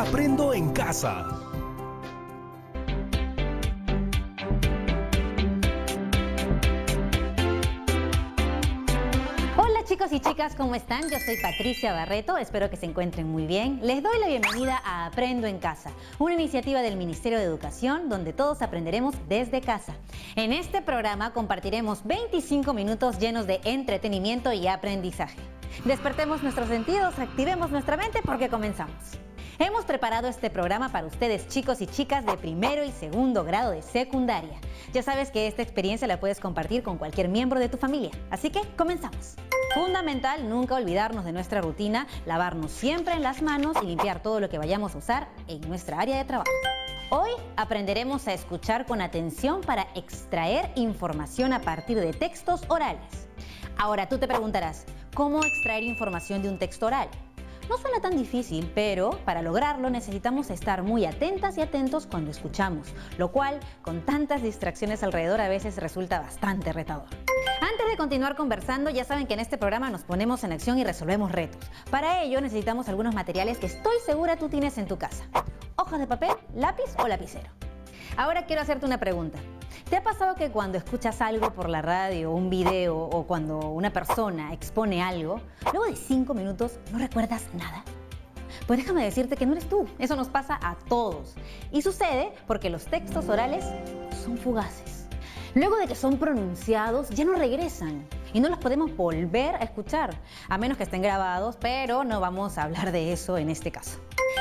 Aprendo en casa. Hola chicos y chicas, ¿cómo están? Yo soy Patricia Barreto, espero que se encuentren muy bien. Les doy la bienvenida a Aprendo en Casa, una iniciativa del Ministerio de Educación donde todos aprenderemos desde casa. En este programa compartiremos 25 minutos llenos de entretenimiento y aprendizaje. Despertemos nuestros sentidos, activemos nuestra mente porque comenzamos. Hemos preparado este programa para ustedes, chicos y chicas de primero y segundo grado de secundaria. Ya sabes que esta experiencia la puedes compartir con cualquier miembro de tu familia, así que comenzamos. Fundamental nunca olvidarnos de nuestra rutina, lavarnos siempre en las manos y limpiar todo lo que vayamos a usar en nuestra área de trabajo. Hoy aprenderemos a escuchar con atención para extraer información a partir de textos orales. Ahora tú te preguntarás, ¿cómo extraer información de un texto oral? No suena tan difícil, pero para lograrlo necesitamos estar muy atentas y atentos cuando escuchamos, lo cual, con tantas distracciones alrededor, a veces resulta bastante retador. Antes de continuar conversando, ya saben que en este programa nos ponemos en acción y resolvemos retos. Para ello necesitamos algunos materiales que estoy segura tú tienes en tu casa. Hojas de papel, lápiz o lapicero. Ahora quiero hacerte una pregunta. ¿Te ha pasado que cuando escuchas algo por la radio, un video o cuando una persona expone algo, luego de 5 minutos no recuerdas nada? Pues déjame decirte que no eres tú, eso nos pasa a todos. Y sucede porque los textos orales son fugaces. Luego de que son pronunciados ya no regresan y no los podemos volver a escuchar, a menos que estén grabados, pero no vamos a hablar de eso en este caso.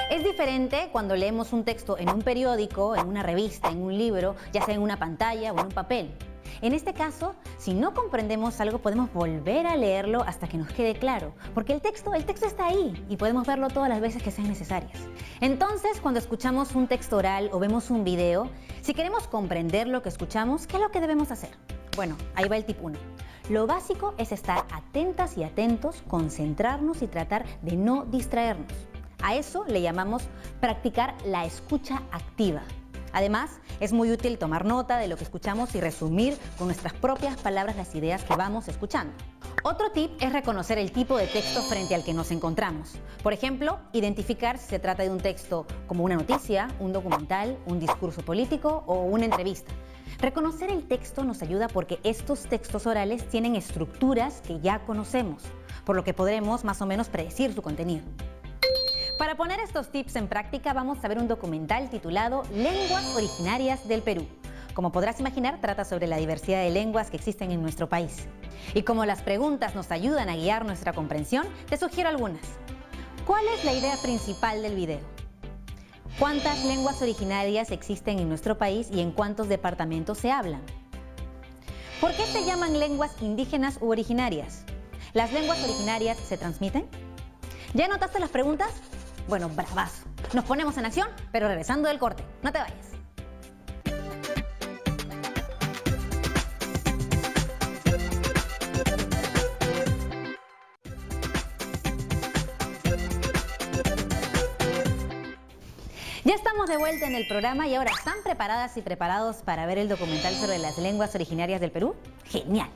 Es diferente cuando leemos un texto en un periódico, en una revista, en un libro, ya sea en una pantalla o en un papel. En este caso, si no comprendemos algo, podemos volver a leerlo hasta que nos quede claro, porque el texto está ahí y podemos verlo todas las veces que sean necesarias. Entonces, cuando escuchamos un texto oral o vemos un video, si queremos comprender lo que escuchamos, ¿qué es lo que debemos hacer? Bueno, ahí va el tip 1. Lo básico es estar atentas y atentos, concentrarnos y tratar de no distraernos. A eso le llamamos practicar la escucha activa. Además, es muy útil tomar nota de lo que escuchamos y resumir con nuestras propias palabras las ideas que vamos escuchando. Otro tip es reconocer el tipo de texto frente al que nos encontramos. Por ejemplo, identificar si se trata de un texto como una noticia, un documental, un discurso político o una entrevista. Reconocer el texto nos ayuda porque estos textos orales tienen estructuras que ya conocemos, por lo que podremos más o menos predecir su contenido. Para poner estos tips en práctica vamos a ver un documental titulado Lenguas Originarias del Perú. Como podrás imaginar, trata sobre la diversidad de lenguas que existen en nuestro país. Y como las preguntas nos ayudan a guiar nuestra comprensión, te sugiero algunas. ¿Cuál es la idea principal del video? ¿Cuántas lenguas originarias existen en nuestro país y en cuántos departamentos se hablan? ¿Por qué se llaman lenguas indígenas u originarias? ¿Las lenguas originarias se transmiten? ¿Ya anotaste las preguntas? Bueno, bravazo. Nos ponemos en acción, pero regresando del corte. No te vayas. Ya estamos de vuelta en el programa y ahora ¿están preparadas y preparados para ver el documental sobre las lenguas originarias del Perú? ¡Genial!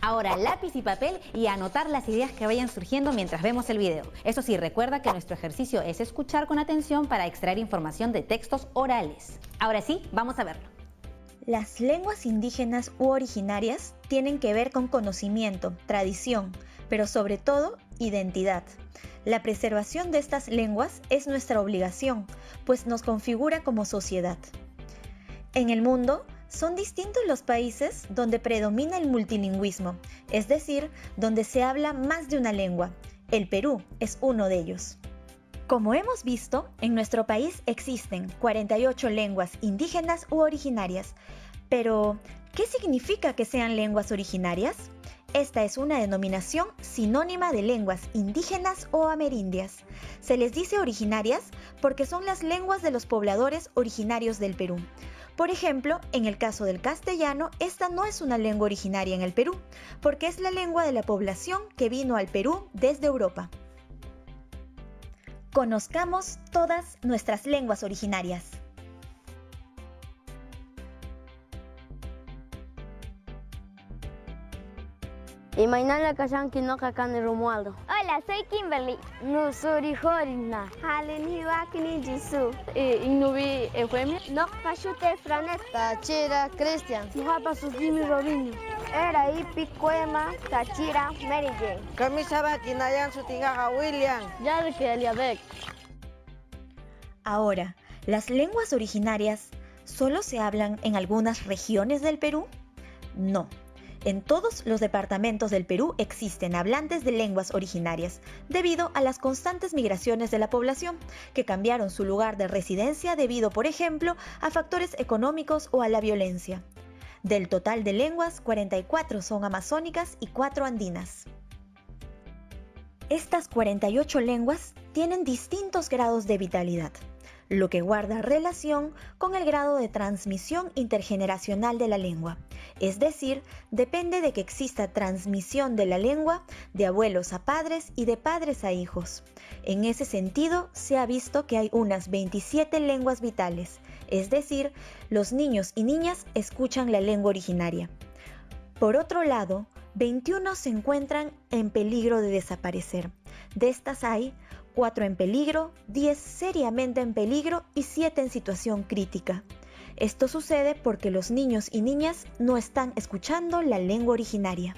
Ahora lápiz y papel y anotar las ideas que vayan surgiendo mientras vemos el video. Eso sí, recuerda que nuestro ejercicio es escuchar con atención para extraer información de textos orales. Ahora sí, vamos a verlo. Las lenguas indígenas u originarias tienen que ver con conocimiento, tradición, pero sobre todo, identidad. La preservación de estas lenguas es nuestra obligación, pues nos configura como sociedad. En el mundo, son distintos los países donde predomina el multilingüismo, es decir, donde se habla más de una lengua. El Perú es uno de ellos. Como hemos visto, en nuestro país existen 48 lenguas indígenas u originarias. Pero, ¿qué significa que sean lenguas originarias? Esta es una denominación sinónima de lenguas indígenas o amerindias. Se les dice originarias porque son las lenguas de los pobladores originarios del Perú. Por ejemplo, en el caso del castellano, esta no es una lengua originaria en el Perú, porque es la lengua de la población que vino al Perú desde Europa. Conozcamos todas nuestras lenguas originarias. Y mañana Kashanki no Kakane Romualdo. Hola, soy Kimberly. No sori horina. Halen Hiwakini Jisoo. Ignubi Efemi. No Pashute Franet. Tachira Christian. Muhapa Sujimi Robinho. Era Ipi Cuema, Tachira, Mary Jane. Kamisaba Kinayan Sutingaja William. Ya de que Eliabek. Ahora, ¿las lenguas originarias solo se hablan en algunas regiones del Perú? No. En todos los departamentos del Perú existen hablantes de lenguas originarias, debido a las constantes migraciones de la población, que cambiaron su lugar de residencia debido, por ejemplo, a factores económicos o a la violencia. Del total de lenguas, 44 son amazónicas y 4 andinas. Estas 48 lenguas tienen distintos grados de vitalidad, lo que guarda relación con el grado de transmisión intergeneracional de la lengua. Es decir, depende de que exista transmisión de la lengua de abuelos a padres y de padres a hijos. En ese sentido, se ha visto que hay unas 27 lenguas vitales, es decir, los niños y niñas escuchan la lengua originaria. Por otro lado, 21 se encuentran en peligro de desaparecer. De estas hay 4 en peligro, 10 seriamente en peligro y 7 en situación crítica. Esto sucede porque los niños y niñas no están escuchando la lengua originaria.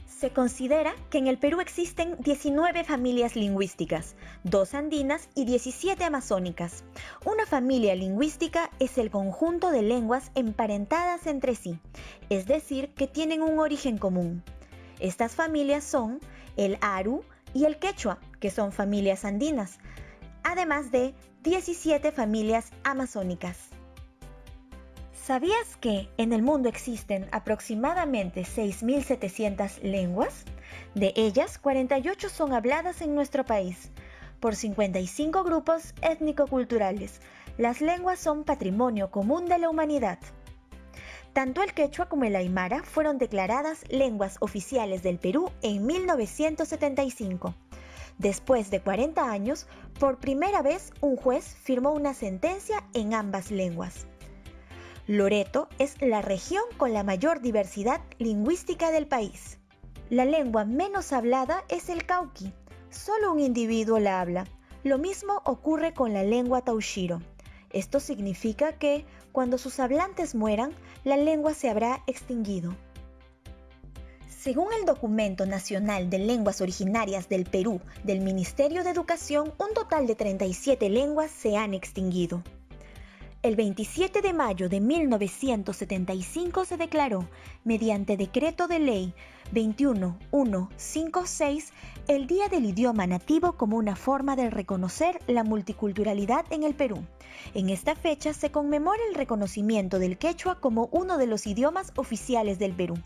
Se considera que en el Perú existen 19 familias lingüísticas, 2 andinas y 17 amazónicas. Una familia lingüística es el conjunto de lenguas emparentadas entre sí, es decir, que tienen un origen común. Estas familias son el aru y el quechua, que son familias andinas, además de 17 familias amazónicas. ¿Sabías que en el mundo existen aproximadamente 6.700 lenguas? De ellas, 48 son habladas en nuestro país, por 55 grupos étnico-culturales. Las lenguas son patrimonio común de la humanidad. Tanto el quechua como el aymara fueron declaradas lenguas oficiales del Perú en 1975. Después de 40 años, por primera vez un juez firmó una sentencia en ambas lenguas. Loreto es la región con la mayor diversidad lingüística del país. La lengua menos hablada es el cauqui. Solo un individuo la habla. Lo mismo ocurre con la lengua taushiro. Esto significa que, cuando sus hablantes mueran, la lengua se habrá extinguido. Según el Documento Nacional de Lenguas Originarias del Perú del Ministerio de Educación, un total de 37 lenguas se han extinguido. El 27 de mayo de 1975 se declaró, mediante Decreto de Ley 21156, el Día del Idioma Nativo como una forma de reconocer la multiculturalidad en el Perú. En esta fecha se conmemora el reconocimiento del quechua como uno de los idiomas oficiales del Perú.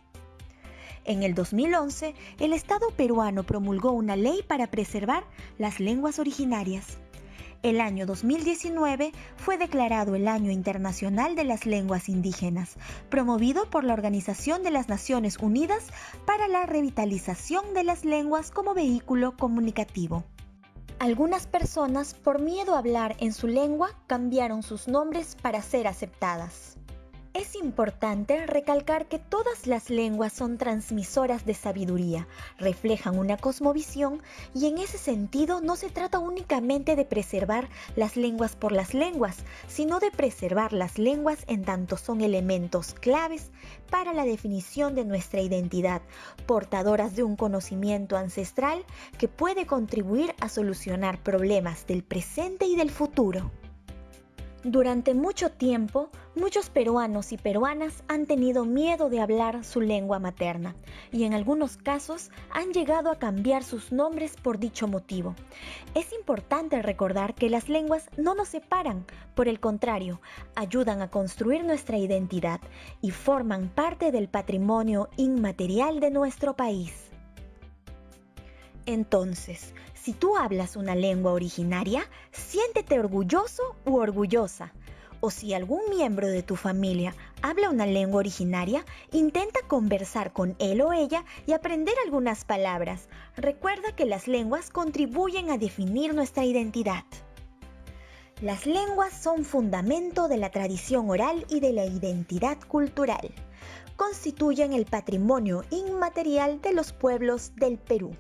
En el 2011, el Estado peruano promulgó una ley para preservar las lenguas originarias. El año 2019 fue declarado el Año Internacional de las Lenguas Indígenas, promovido por la Organización de las Naciones Unidas para la Revitalización de las Lenguas como vehículo comunicativo. Algunas personas, por miedo a hablar en su lengua, cambiaron sus nombres para ser aceptadas. Es importante recalcar que todas las lenguas son transmisoras de sabiduría, reflejan una cosmovisión y en ese sentido no se trata únicamente de preservar las lenguas por las lenguas, sino de preservar las lenguas en tanto son elementos claves para la definición de nuestra identidad, portadoras de un conocimiento ancestral que puede contribuir a solucionar problemas del presente y del futuro. Durante mucho tiempo, muchos peruanos y peruanas han tenido miedo de hablar su lengua materna y en algunos casos han llegado a cambiar sus nombres por dicho motivo. Es importante recordar que las lenguas no nos separan, por el contrario, ayudan a construir nuestra identidad y forman parte del patrimonio inmaterial de nuestro país. Entonces, si tú hablas una lengua originaria, siéntete orgulloso u orgullosa. O si algún miembro de tu familia habla una lengua originaria, intenta conversar con él o ella y aprender algunas palabras. Recuerda que las lenguas contribuyen a definir nuestra identidad. Las lenguas son fundamento de la tradición oral y de la identidad cultural. constituyen el patrimonio inmaterial de los pueblos del Perú.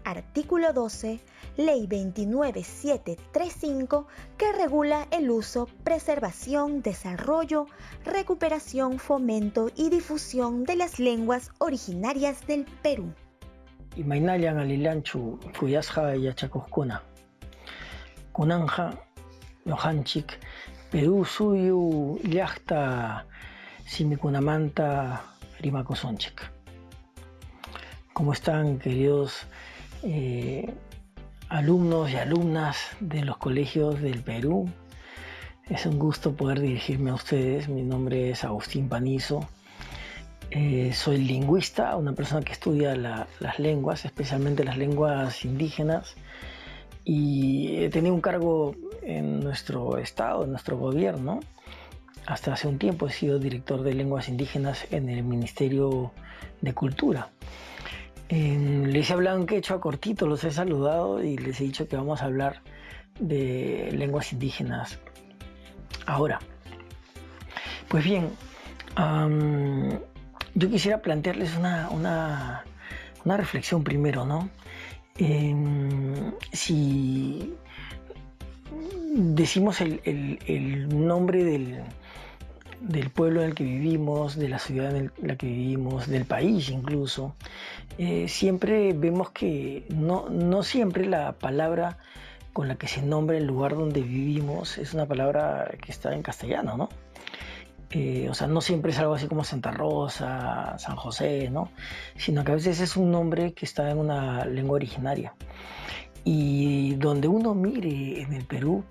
Artículo 12, Ley 29735, que regula el uso, preservación, desarrollo, recuperación, fomento y difusión de las lenguas originarias del Perú. Imaynallan alilanchu kuyasqa yachakuqkuna. Kunanja ñuqanchik Perú suyu llaqta simikunamanta rimakusunchik. ¿Cómo están, queridos alumnos y alumnas de los colegios del Perú? Es un gusto poder dirigirme a ustedes. Mi nombre es Agustín Panizo. Soy lingüista, una persona que estudia las lenguas, especialmente las lenguas indígenas, y he tenido un cargo en nuestro estado, en nuestro gobierno. Hasta hace un tiempo he sido director de lenguas indígenas en el Ministerio de Cultura. Les he hablado en quechua cortito, los he saludado y les he dicho que vamos a hablar de lenguas indígenas ahora. Pues bien, yo quisiera plantearles una reflexión primero, ¿no? Si decimos el nombre del pueblo en el que vivimos, de la ciudad en la que vivimos, del país incluso, siempre vemos que no siempre la palabra con la que se nombra el lugar donde vivimos es una palabra que está en castellano, ¿no? O sea, no siempre es algo así como Santa Rosa, San José, ¿no? Sino que a veces es un nombre que está en una lengua originaria. Y donde uno mire en el Perú,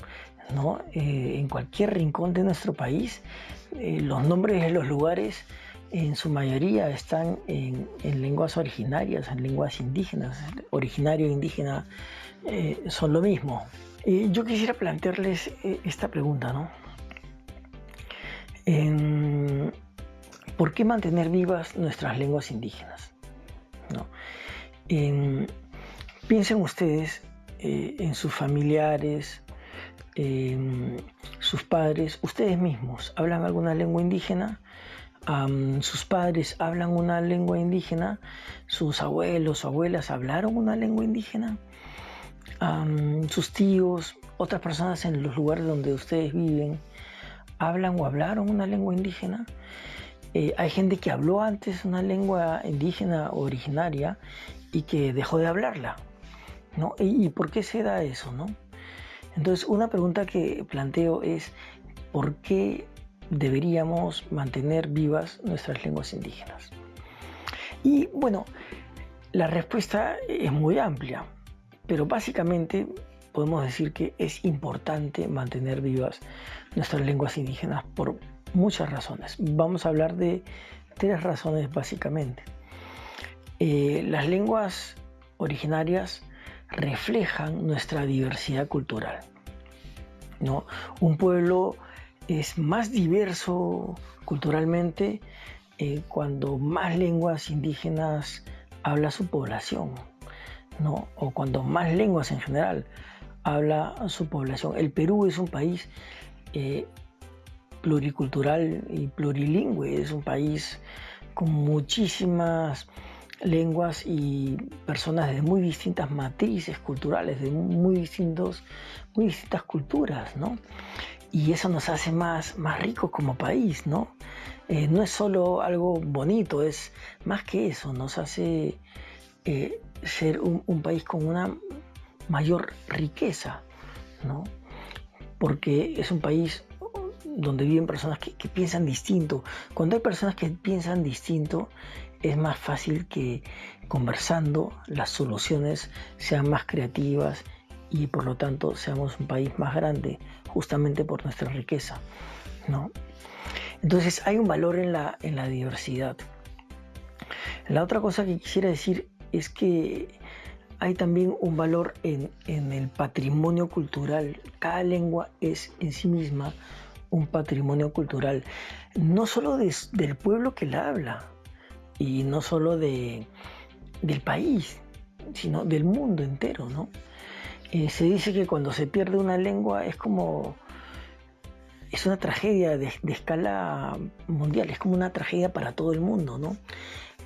¿no? En cualquier rincón de nuestro país, los nombres de los lugares en su mayoría están en lenguas originarias, en lenguas indígenas. Originario e indígena son lo mismo. Yo quisiera plantearles esta pregunta, ¿no? ¿Por qué mantener vivas nuestras lenguas indígenas? ¿No? Piensen ustedes en sus familiares, sus padres, ustedes mismos. ¿Hablan alguna lengua indígena? ¿Sus padres hablan una lengua indígena? ¿Sus abuelos o abuelas hablaron una lengua indígena? ¿Sus tíos, otras personas en los lugares donde ustedes viven, hablan o hablaron una lengua indígena? Hay gente que habló antes una lengua indígena originaria y que dejó de hablarla, ¿no? ¿Y por qué se da eso, no? Entonces, una pregunta que planteo es ¿por qué deberíamos mantener vivas nuestras lenguas indígenas? Y bueno, la respuesta es muy amplia, pero básicamente podemos decir que es importante mantener vivas nuestras lenguas indígenas por muchas razones. Vamos a hablar de 3 razones básicamente. Las lenguas originarias reflejan nuestra diversidad cultural, ¿no? Un pueblo es más diverso culturalmente cuando más lenguas indígenas habla su población, ¿no? O cuando más lenguas en general habla su población. El Perú es un país pluricultural y plurilingüe, es un país con muchísimas lenguas y personas de muy distintas matrices culturales, de muy distintas culturas, ¿no? Y eso nos hace más ricos como país, ¿no? No es solo algo bonito, es más que eso, nos hace ser un país con una mayor riqueza, ¿no? Porque es un país donde viven personas que piensan distinto. Cuando hay personas que piensan distinto, es más fácil que conversando las soluciones sean más creativas y por lo tanto seamos un país más grande, justamente por nuestra riqueza, ¿no? Entonces hay un valor en la diversidad. La otra cosa que quisiera decir es que hay también un valor en el patrimonio cultural. Cada lengua es en sí misma un patrimonio cultural, no solo del pueblo que la habla y no solo del país, sino del mundo entero, ¿no? Se dice que cuando se pierde una lengua es como es una tragedia de escala mundial, es como una tragedia para todo el mundo, ¿no?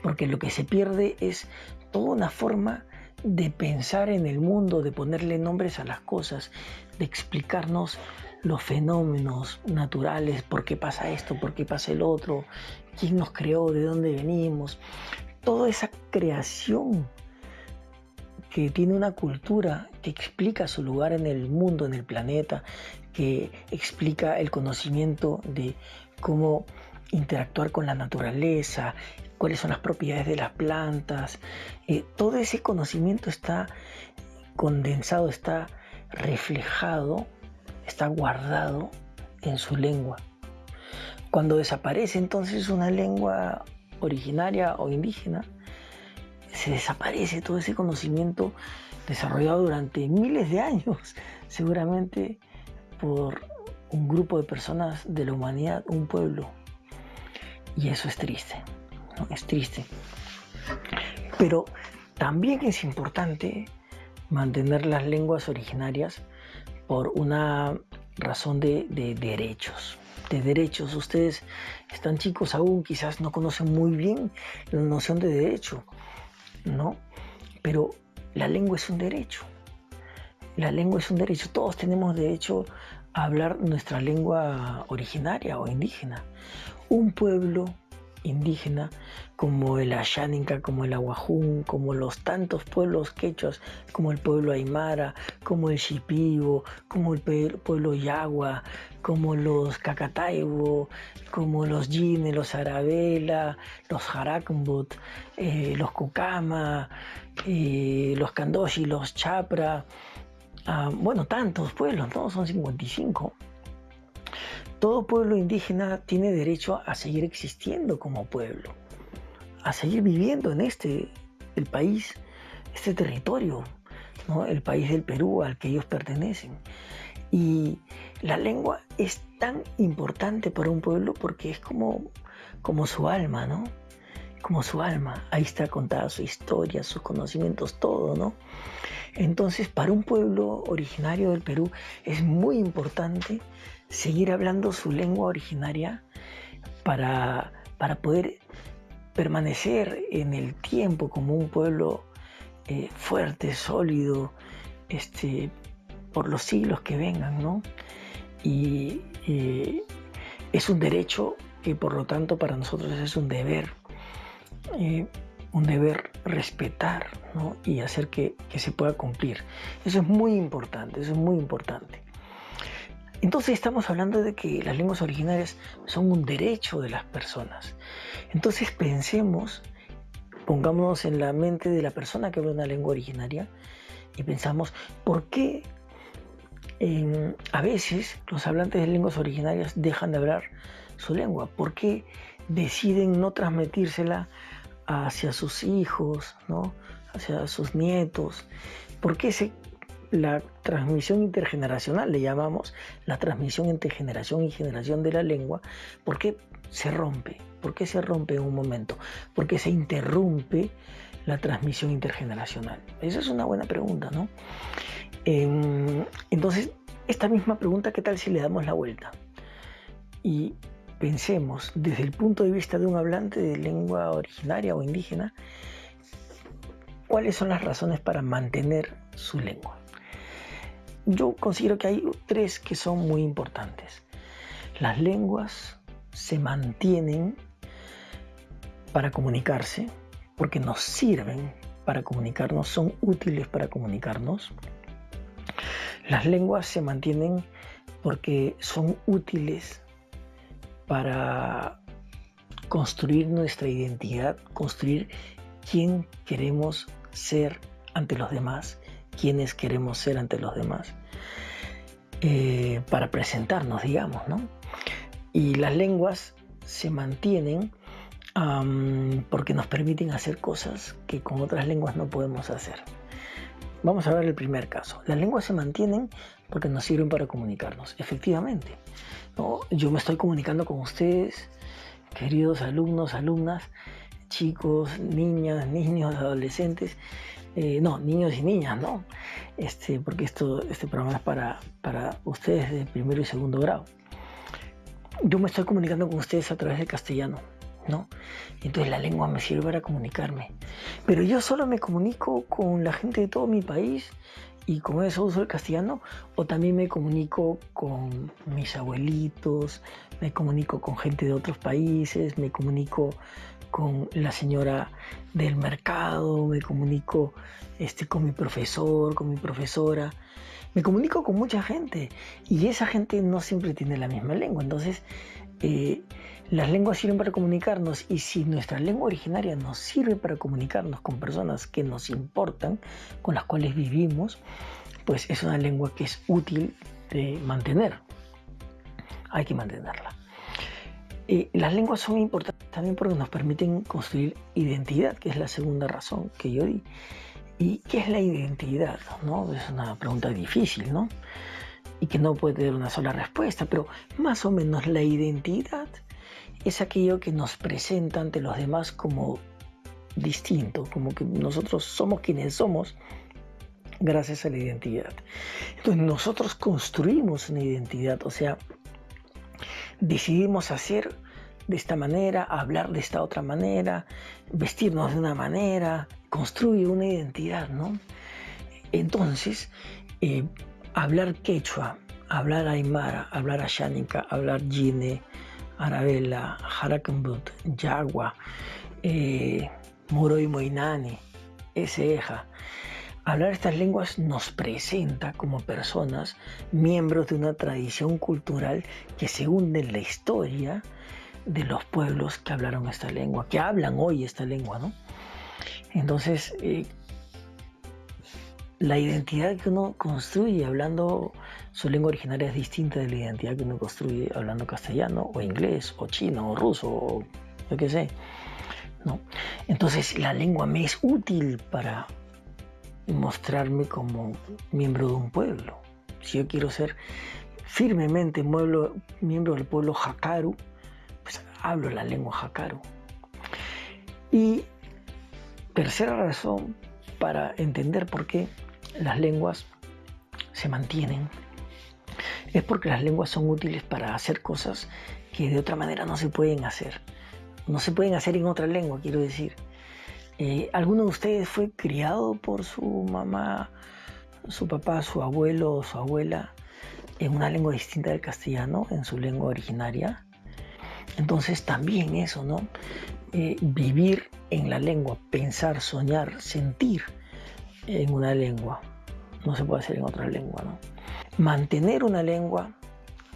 Porque lo que se pierde es toda una forma de pensar en el mundo, de ponerle nombres a las cosas, de explicarnos los fenómenos naturales, por qué pasa esto, por qué pasa el otro, quién nos creó, de dónde venimos. Toda esa creación que tiene una cultura que explica su lugar en el mundo, en el planeta, que explica el conocimiento de cómo interactuar con la naturaleza, cuáles son las propiedades de las plantas. Todo ese conocimiento está condensado, está reflejado, está guardado en su lengua. Cuando desaparece entonces una lengua originaria o indígena, se desaparece todo ese conocimiento desarrollado durante miles de años, seguramente por un grupo de personas de la humanidad, un pueblo. Y eso es triste, ¿no? Es triste. Pero también es importante mantener las lenguas originarias por una razón de derechos. De derechos. Ustedes están chicos aún, quizás no conocen muy bien la noción de derecho, ¿no? Pero la lengua es un derecho. La lengua es un derecho. Todos tenemos derecho a hablar nuestra lengua originaria o indígena. Un pueblo indígena como el Ashaninka, como el Aguajún, como los tantos pueblos quechuas, como el pueblo Aymara, como el Shipibo, como el pueblo Yagua, como los Cacataibo, como los Yine, los Arabela, los Jarakmbut, los Cucama, los Candoshi, los Chapra, bueno, tantos pueblos, ¿no? Son 55. Todo pueblo indígena tiene derecho a seguir existiendo como pueblo, a seguir viviendo en el país, este territorio, ¿no? El país del Perú al que ellos pertenecen. Y la lengua es tan importante para un pueblo porque es como su alma, ¿no? Como su alma. Ahí está contada su historia, sus conocimientos, todo, ¿no? Entonces, para un pueblo originario del Perú es muy importante seguir hablando su lengua originaria para poder permanecer en el tiempo como un pueblo fuerte, sólido, por los siglos que vengan, ¿no? Y es un derecho que por lo tanto para nosotros es un deber respetar, ¿no? Y hacer que se pueda cumplir. Eso es muy importante, eso es muy importante. Entonces estamos hablando de que las lenguas originarias son un derecho de las personas. Entonces pongámonos en la mente de la persona que habla una lengua originaria y pensamos, ¿por qué a veces los hablantes de lenguas originarias dejan de hablar su lengua? ¿Por qué deciden no transmitírsela hacia sus hijos, ¿no? Hacia sus nietos? ¿Por qué la transmisión intergeneracional, le llamamos la transmisión entre generación y generación de la lengua, ¿por qué se rompe? ¿Por qué se rompe en un momento? ¿Por qué se interrumpe la transmisión intergeneracional? Esa es una buena pregunta, ¿no? Entonces, esta misma pregunta, ¿qué tal si le damos la vuelta? Y pensemos desde el punto de vista de un hablante de lengua originaria o indígena, ¿cuáles son las razones para mantener su lengua? Yo considero que hay 3 que son muy importantes. Las lenguas se mantienen para comunicarse, porque nos sirven para comunicarnos, son útiles para comunicarnos. Las lenguas se mantienen porque son útiles para construir nuestra identidad, construir quién queremos ser ante los demás, quiénes queremos ser ante los demás, para presentarnos, digamos, ¿no? Y las lenguas se mantienen porque nos permiten hacer cosas que con otras lenguas no podemos hacer. Vamos a ver el primer caso. Las lenguas se mantienen porque nos sirven para comunicarnos, efectivamente, ¿no? Yo me estoy comunicando con ustedes, queridos alumnos, alumnas, chicos, niñas, niños, adolescentes, no, niños y niñas, ¿no? Porque este programa es para ustedes de primero y segundo grado. yo me estoy comunicando con ustedes a través del castellano, ¿no? Entonces la lengua me sirve para comunicarme. Pero yo solo me comunico con la gente de todo mi país y con eso uso el castellano, o también me comunico con mis abuelitos, me comunico con gente de otros países, me comunico con la señora del mercado, me comunico con mi profesor, con mi profesora, me comunico con mucha gente y esa gente no siempre tiene la misma lengua. Entonces las lenguas sirven para comunicarnos, y si nuestra lengua originaria nos sirve para comunicarnos con personas que nos importan, con las cuales vivimos, pues es una lengua que es útil de mantener. Hay que mantenerla. Las lenguas son importantes también porque nos permiten construir identidad, que es la segunda razón que yo di. ¿Y qué es la identidad? ¿No? Es una pregunta difícil, ¿no? Y que no puede tener una sola respuesta, pero más o menos la identidad es aquello que nos presenta ante los demás como distinto, como que nosotros somos quienes somos gracias a la identidad. Entonces nosotros construimos una identidad, o sea, decidimos hacer de esta manera, hablar de esta otra manera, vestirnos de una manera, construye una identidad, ¿no? Entonces, hablar quechua, hablar aymara, hablar ashánica, hablar yine, arabela, jarakambut, yagua, moro y moinani, eseja. Hablar estas lenguas nos presenta como personas miembros de una tradición cultural que se hunde en la historia de los pueblos que hablaron esta lengua, que hablan hoy esta lengua, ¿no? Entonces, la identidad que uno construye hablando su lengua originaria es distinta de la identidad que uno construye hablando castellano, o inglés, o chino, o ruso, o yo qué sé, ¿no? Entonces, la lengua me es útil para mostrarme como miembro de un pueblo. Si yo quiero ser firmemente miembro del pueblo jakaru, pues hablo la lengua jakaru. Y tercera razón para entender por qué las lenguas se mantienen es porque las lenguas son útiles para hacer cosas que de otra manera no se pueden hacer. No se pueden hacer en otra lengua, quiero decir. ¿Alguno de ustedes fue criado por su mamá, su papá, su abuelo o su abuela en una lengua distinta del castellano, en su lengua originaria? Entonces también eso, ¿no? Vivir en la lengua, pensar, soñar, sentir en una lengua. No se puede hacer en otra lengua, ¿no? Mantener una lengua,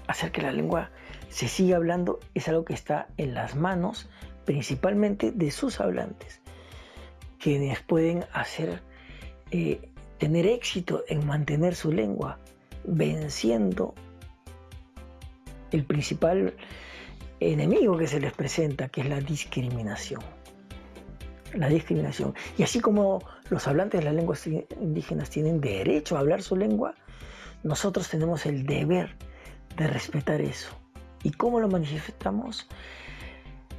hacer que la lengua se siga hablando, es algo que está en las manos principalmente de sus hablantes, quienes pueden hacer, tener éxito en mantener su lengua, venciendo el principal enemigo que se les presenta, que es la discriminación. La discriminación. Y así como los hablantes de las lenguas indígenas tienen derecho a hablar su lengua, nosotros tenemos el deber de respetar eso. ¿Y cómo lo manifestamos?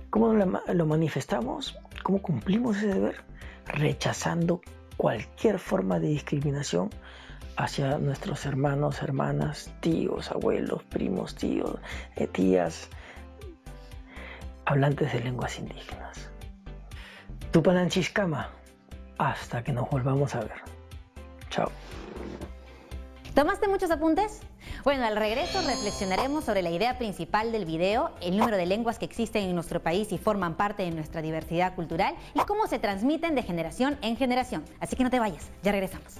¿Cómo lo manifestamos? ¿Cómo cumplimos ese deber? Rechazando cualquier forma de discriminación hacia nuestros hermanos, hermanas, tíos, abuelos, primos, tíos, tías, hablantes de lenguas indígenas. Tupananchiscama, hasta que nos volvamos a ver. Chao. ¿Tomaste muchos apuntes? Bueno, al regreso reflexionaremos sobre la idea principal del video, el número de lenguas que existen en nuestro país y forman parte de nuestra diversidad cultural y cómo se transmiten de generación en generación. Así que no te vayas, ya regresamos.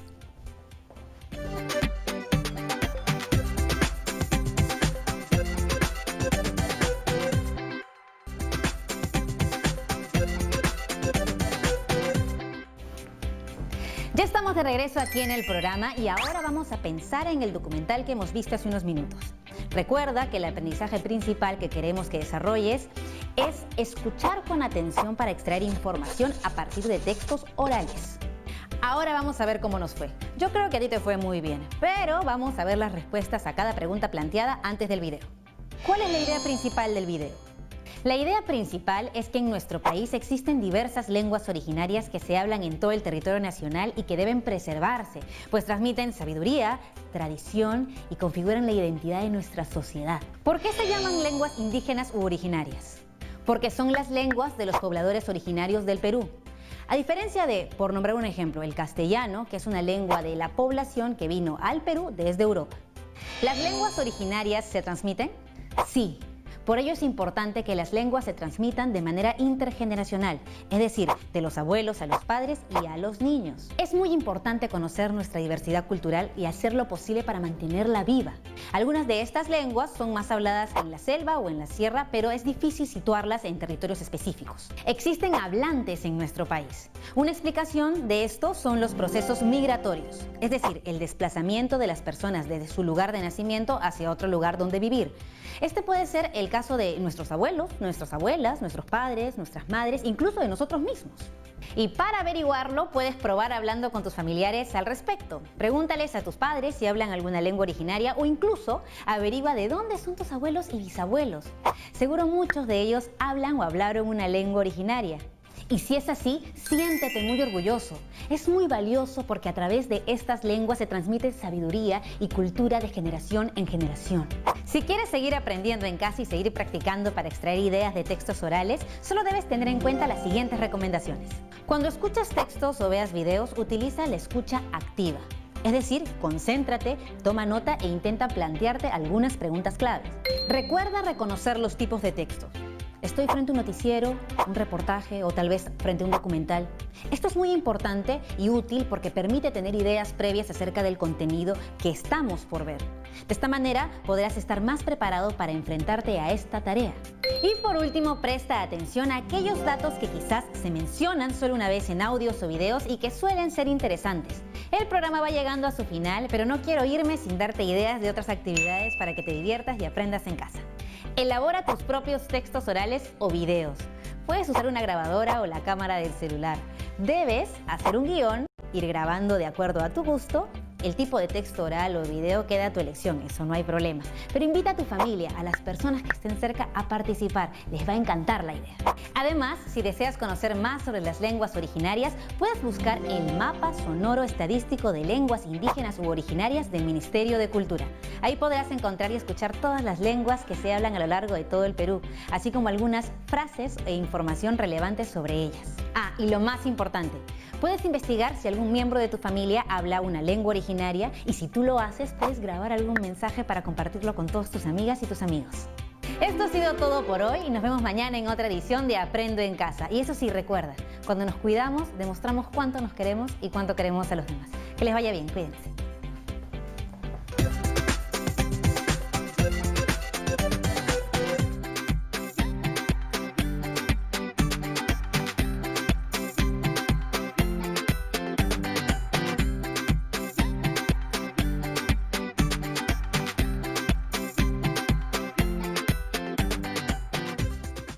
Ya estamos de regreso aquí en el programa y ahora vamos a pensar en el documental que hemos visto hace unos minutos. Recuerda que el aprendizaje principal que queremos que desarrolles es escuchar con atención para extraer información a partir de textos orales. Ahora vamos a ver cómo nos fue. Yo creo que a ti te fue muy bien, pero vamos a ver las respuestas a cada pregunta planteada antes del video. ¿Cuál es la idea principal del video? La idea principal es que en nuestro país existen diversas lenguas originarias que se hablan en todo el territorio nacional y que deben preservarse, pues transmiten sabiduría, tradición y configuran la identidad de nuestra sociedad. ¿Por qué se llaman lenguas indígenas u originarias? Porque son las lenguas de los pobladores originarios del Perú. A diferencia de, por nombrar un ejemplo, el castellano, que es una lengua de la población que vino al Perú desde Europa. ¿Las lenguas originarias se transmiten? Sí. Por ello es importante que las lenguas se transmitan de manera intergeneracional, es decir, de los abuelos a los padres y a los niños. Es muy importante conocer nuestra diversidad cultural y hacer lo posible para mantenerla viva. Algunas de estas lenguas son más habladas en la selva o en la sierra, pero es difícil situarlas en territorios específicos. Existen hablantes en nuestro país. Una explicación de esto son los procesos migratorios, es decir, el desplazamiento de las personas desde su lugar de nacimiento hacia otro lugar donde vivir. Este puede ser el caso de nuestros abuelos, nuestras abuelas, nuestros padres, nuestras madres, incluso de nosotros mismos. Y para averiguarlo, puedes probar hablando con tus familiares al respecto. Pregúntales a tus padres si hablan alguna lengua originaria o incluso averigua de dónde son tus abuelos y bisabuelos. Seguro muchos de ellos hablan o hablaron una lengua originaria. Y si es así, siéntete muy orgulloso. Es muy valioso porque a través de estas lenguas se transmite sabiduría y cultura de generación en generación. Si quieres seguir aprendiendo en casa y seguir practicando para extraer ideas de textos orales, solo debes tener en cuenta las siguientes recomendaciones. Cuando escuchas textos o veas videos, utiliza la escucha activa. Es decir, concéntrate, toma nota e intenta plantearte algunas preguntas claves. Recuerda reconocer los tipos de textos. Estoy frente a un noticiero, un reportaje o tal vez frente a un documental. Esto es muy importante y útil porque permite tener ideas previas acerca del contenido que estamos por ver. De esta manera podrás estar más preparado para enfrentarte a esta tarea. Y por último, presta atención a aquellos datos que quizás se mencionan solo una vez en audios o videos y que suelen ser interesantes. El programa va llegando a su final, pero no quiero irme sin darte ideas de otras actividades para que te diviertas y aprendas en casa. Elabora tus propios textos orales o videos. Puedes usar una grabadora o la cámara del celular. Debes hacer un guión, ir grabando de acuerdo a tu gusto. El tipo de texto oral o video queda a tu elección, eso no hay problema. Pero invita a tu familia, a las personas que estén cerca a participar. Les va a encantar la idea. Además, si deseas conocer más sobre las lenguas originarias, puedes buscar el Mapa Sonoro Estadístico de Lenguas Indígenas u Originarias del Ministerio de Cultura. Ahí podrás encontrar y escuchar todas las lenguas que se hablan a lo largo de todo el Perú, así como algunas frases e información relevante sobre ellas. Ah, y lo más importante, puedes investigar si algún miembro de tu familia habla una lengua originaria y si tú lo haces, puedes grabar algún mensaje para compartirlo con todas tus amigas y tus amigos. Esto ha sido todo por hoy y nos vemos mañana en otra edición de Aprendo en Casa. Y eso sí, recuerda, cuando nos cuidamos, demostramos cuánto nos queremos y cuánto queremos a los demás. Que les vaya bien, cuídense.